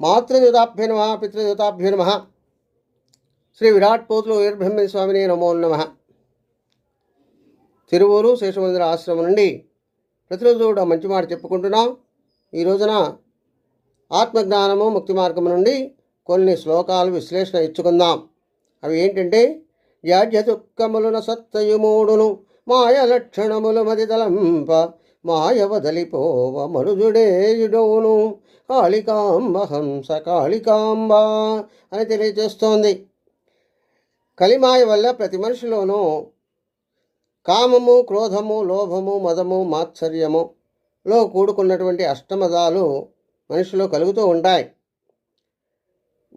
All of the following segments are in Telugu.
మాతృదేవతాభ్యో నమః, పితృదేవతాభ్యో నమః. శ్రీ విరాట్ పోతులు వీరబ్రహ్మణ్య స్వామిని నమో నమః. తిరువూరు శేషమందిర ఆశ్రమం నుండి ప్రతిరోజు కూడా మంచి మాట చెప్పుకుంటున్నాం. ఈ రోజున ఆత్మజ్ఞానము ముక్తి మార్గం నుండి కొన్ని శ్లోకాలు విశ్లేషణ ఇచ్చుకుందాం. అవి ఏంటంటే, యాజ్య దుఃఖములున సత్తయుమూడును మాయ లక్షణములు మదిదలంప మాయ వదలిపోవ మనుజుడేయుడవును కాళికాంబ హంస కాళికాంబ అని తెలియజేస్తోంది. కలిమాయ వల్ల ప్రతి మనిషిలోనూ కామము, క్రోధము, లోభము, మదము, మాత్సర్యములో కూడుకున్నటువంటి అష్టమదాలు మనిషిలో కలుగుతూ ఉంటాయి.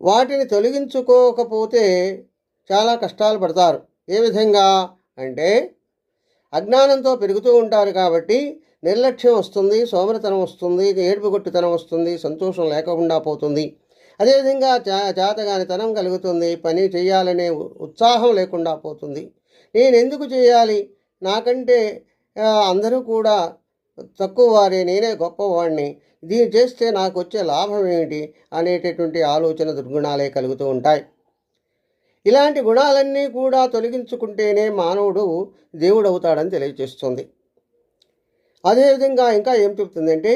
వాటిని తొలగించుకోకపోతే చాలా కష్టాలు పడతారు. ఏ విధంగా అంటే, అజ్ఞానంతో పెరుగుతూ ఉంటారు కాబట్టి నిర్లక్ష్యం వస్తుంది, సోమరితనం వస్తుంది, ఏడుపుగొట్టుతనం వస్తుంది, సంతోషం లేకుండా పోతుంది. అదేవిధంగా చేతగానితనం కలుగుతుంది, పని చేయాలనే ఉత్సాహం లేకుండా పోతుంది. నేను ఎందుకు చేయాలి, నాకంటే అందరూ కూడా తక్కువ వారే, నేనే గొప్పవాడిని, దీన్ని చేస్తే నాకు వచ్చే లాభం ఏమిటి అనేటటువంటి ఆలోచన దుర్గుణాలే కలుగుతూ ఉంటాయి. ఇలాంటి గుణాలన్నీ కూడా తొలగించుకుంటేనే మానవుడు దేవుడు అవుతాడని తెలియజేస్తుంది. అదేవిధంగా ఇంకా ఏం చెప్తుందంటే,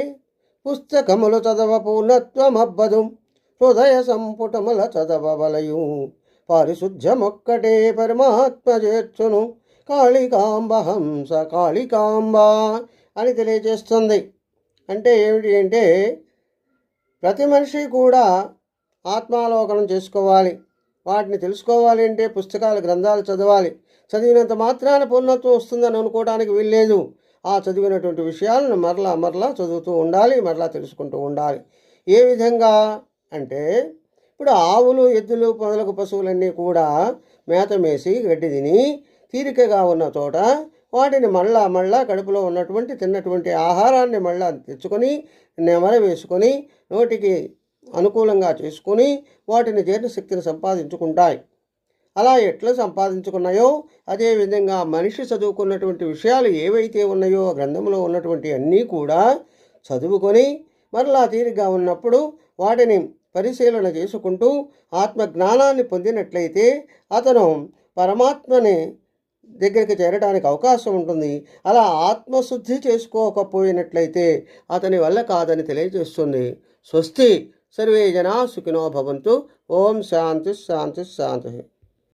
పుస్తకములు చదవ పూర్ణత్వమబ్బదు హృదయ సంపుటముల చదవవలయు పారిశుద్ధ్యమొక్కటే పరమాత్మ చేర్చును కాళికాంబ హంస కాళికాంబ అని తెలియజేస్తుంది. అంటే ఏమిటి అంటే, ప్రతి మనిషి కూడా ఆత్మాలోకనం చేసుకోవాలి. వాటిని తెలుసుకోవాలి అంటే పుస్తకాలు, గ్రంథాలు చదవాలి. చదివినంత మాత్రాన పూర్ణత్వం వస్తుందని అనుకోవడానికి వీల్లేదు. ఆ చదివినటువంటి విషయాలను మరలా చదువుతూ ఉండాలి, మరలా తెలుసుకుంటూ ఉండాలి. ఏ విధంగా అంటే, ఇప్పుడు ఆవులు, ఎద్దులు మొదలగు పశువులన్నీ కూడా మేత మేసి గడ్డి తిని తీరికగా ఉన్న చోట వాటిని మళ్ళా కడుపులో ఉన్నటువంటి తిన్నటువంటి ఆహారాన్ని మళ్ళా తెచ్చుకొని నెమర వేసుకొని నోటికి అనుకూలంగా చేసుకొని వాటిని జీర్ణశక్తిని సంపాదించుకుంటాయి. అలా ఎట్లా సంపాదించుకున్నాయో అదేవిధంగా మనిషి చదువుకున్నటువంటి విషయాలు ఏవైతే ఉన్నాయో గ్రంథంలో ఉన్నటువంటి అన్నీ కూడా చదువుకొని మరలా తీరిగా ఉన్నప్పుడు వాటిని పరిశీలన చేసుకుంటూ ఆత్మజ్ఞానాన్ని పొందినట్లయితే అతను పరమాత్మని దగ్గరికి చేరడానికి అవకాశం ఉంటుంది. అలా ఆత్మశుద్ధి చేసుకోకపోయినట్లయితే అతని వల్ల కాదని తెలియజేస్తుంది. స్వస్తి. సర్వే జనా సుఖినో భవంతు. ఓం శాంతి శాంతి శాంతి.